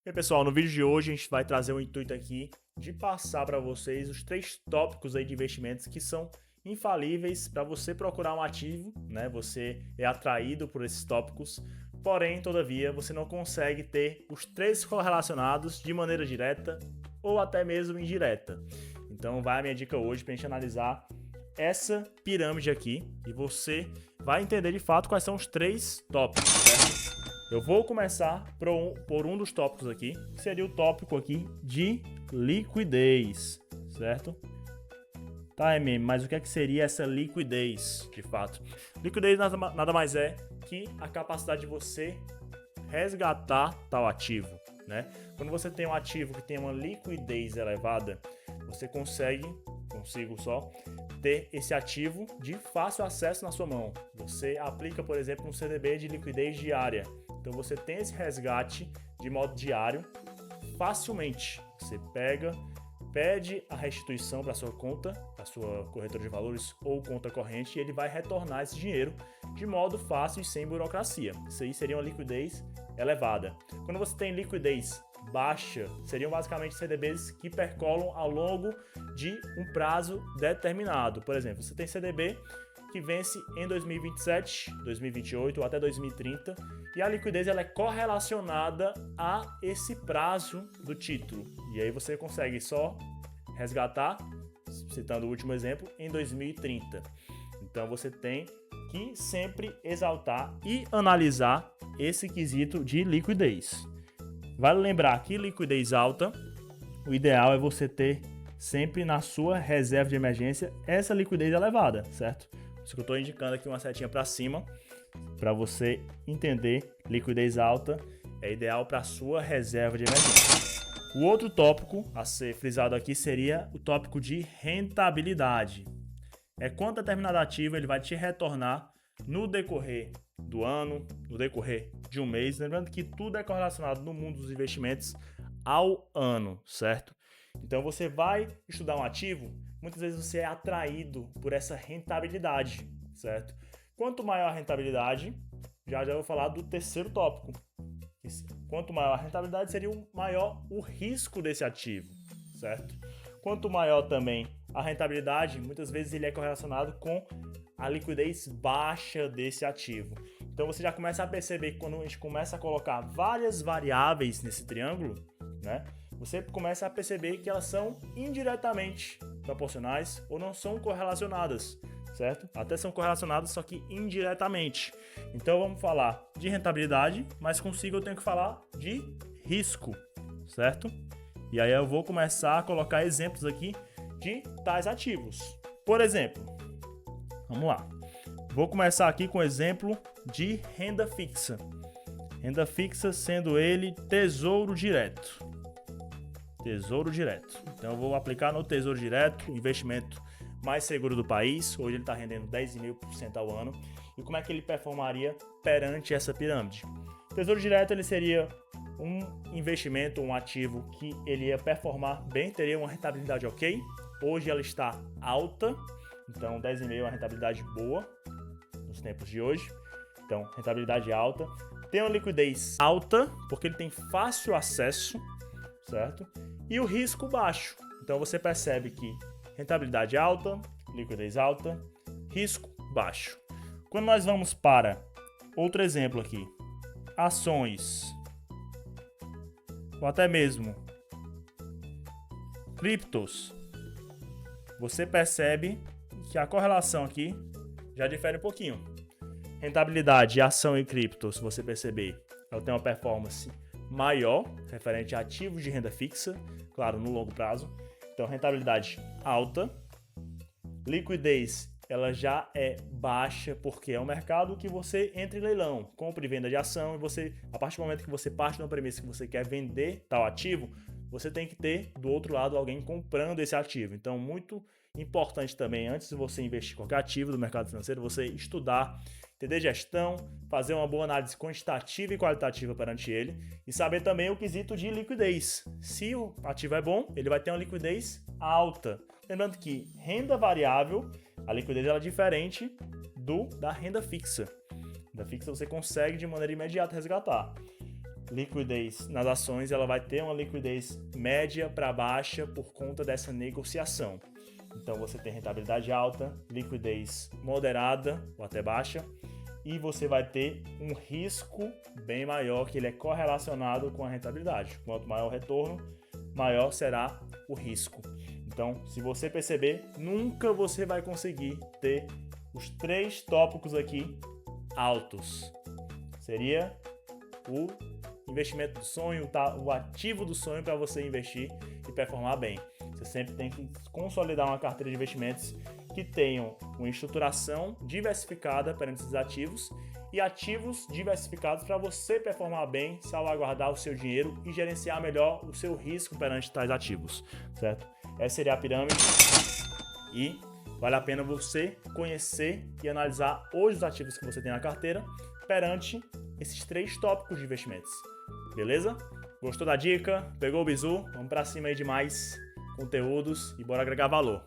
E pessoal, no vídeo de hoje a gente vai trazer o intuito aqui de passar para vocês os 3 tópicos aí de investimentos que são infalíveis para você procurar um ativo, né? Você é atraído por esses tópicos, porém, todavia, você não consegue ter os 3 correlacionados de maneira direta ou até mesmo indireta. Então vai a minha dica hoje para a gente analisar essa pirâmide aqui e você vai entender de fato quais são os 3 tópicos, certo? Eu vou começar por um dos tópicos aqui, que seria o tópico aqui de liquidez, certo? Tá, MM, mas o que é que seria essa liquidez, de fato? Liquidez nada mais é que a capacidade de você resgatar tal ativo, né? Quando você tem um ativo que tem uma liquidez elevada, você consigo só, ter esse ativo de fácil acesso na sua mão. Você aplica, por exemplo, um CDB de liquidez diária. Então você tem esse resgate de modo diário facilmente. Você pede a restituição para sua conta, para sua corretora de valores ou conta corrente, e ele vai retornar esse dinheiro de modo fácil e sem burocracia. Isso aí seria uma liquidez elevada. Quando você tem liquidez baixa, seriam basicamente CDBs que percolam ao longo de um prazo determinado. Por exemplo, você tem CDB que vence em 2027, 2028 ou até 2030, e a liquidez ela é correlacionada a esse prazo do título. E aí você consegue só resgatar, citando o último exemplo, em 2030. Então você tem que sempre exaltar e analisar esse quesito de liquidez. Vale lembrar que liquidez alta, o ideal é você ter sempre na sua reserva de emergência essa liquidez elevada, certo? Isso que eu estou indicando aqui uma setinha para cima, para você entender, liquidez alta é ideal para a sua reserva de emergência. O outro tópico a ser frisado aqui seria o tópico de rentabilidade. É quanto determinado ativo ele vai te retornar no decorrer do ano, no decorrer de um mês. Lembrando que tudo é correlacionado no mundo dos investimentos ao ano, certo? Então você vai estudar um ativo, muitas vezes você é atraído por essa rentabilidade, certo? Quanto maior a rentabilidade, já vou falar do terceiro tópico. Quanto maior a rentabilidade, seria maior o risco desse ativo, certo? Quanto maior também a rentabilidade, muitas vezes ele é correlacionado com a liquidez baixa desse ativo. Então você já começa a perceber que quando a gente começa a colocar várias variáveis nesse triângulo, né? Você começa a perceber que elas são indiretamente proporcionais ou não são correlacionadas, certo? Até são correlacionadas, só que indiretamente. Então vamos falar de rentabilidade, mas consigo eu tenho que falar de risco, certo? E aí eu vou começar a colocar exemplos aqui de tais ativos. Por exemplo, vamos lá. Vou começar aqui com o exemplo de renda fixa. Renda fixa sendo ele tesouro direto. Tesouro direto. Então eu vou aplicar no tesouro direto, investimento mais seguro do país. Hoje ele está rendendo 10,5% ao ano. E como é que ele performaria perante essa pirâmide? Tesouro direto ele seria um investimento, um ativo que ele ia performar bem, teria uma rentabilidade ok. Hoje ela está alta, então 10,5% é uma rentabilidade boa nos tempos de hoje. Então, rentabilidade alta. Tem uma liquidez alta, porque ele tem fácil acesso, certo? E o risco baixo. Então você percebe que rentabilidade alta, liquidez alta, risco baixo. Quando nós vamos para outro exemplo aqui, ações, ou até mesmo criptos, você percebe que a correlação aqui já difere um pouquinho. Rentabilidade de ação e criptos, se você perceber, ela tem uma performance maior, referente a ativos de renda fixa, claro, no longo prazo. Então, rentabilidade alta. Liquidez, ela já é baixa, porque é um mercado que você entra em leilão, compra e venda de ação, e você, a partir do momento que você parte de uma premissa que você quer vender tal ativo, você tem que ter do outro lado alguém comprando esse ativo. Então, muito importante também, antes de você investir em qualquer ativo do mercado financeiro, você estudar, entender gestão, fazer uma boa análise quantitativa e qualitativa perante ele e saber também o quesito de liquidez. Se o ativo é bom, ele vai ter uma liquidez alta. Lembrando que renda variável, a liquidez ela é diferente da renda fixa. Renda fixa você consegue de maneira imediata resgatar. liquidez nas ações, ela vai ter uma liquidez média para baixa por conta dessa negociação. Então você tem rentabilidade alta, liquidez moderada ou até baixa, e você vai ter um risco bem maior, que ele é correlacionado com a rentabilidade. Quanto maior o retorno, maior será o risco. Então, se você perceber, nunca você vai conseguir ter os 3 tópicos aqui altos. Seria o investimento do sonho, o ativo do sonho para você investir e performar bem. Você sempre tem que consolidar uma carteira de investimentos que tenham uma estruturação diversificada perante esses ativos e ativos diversificados para você performar bem, salvaguardar o seu dinheiro e gerenciar melhor o seu risco perante tais ativos, certo? Essa seria a pirâmide e vale a pena você conhecer e analisar hoje os ativos que você tem na carteira perante esses 3 tópicos de investimentos, beleza? Gostou da dica? Pegou o bizu? Vamos para cima aí de mais conteúdos e bora agregar valor.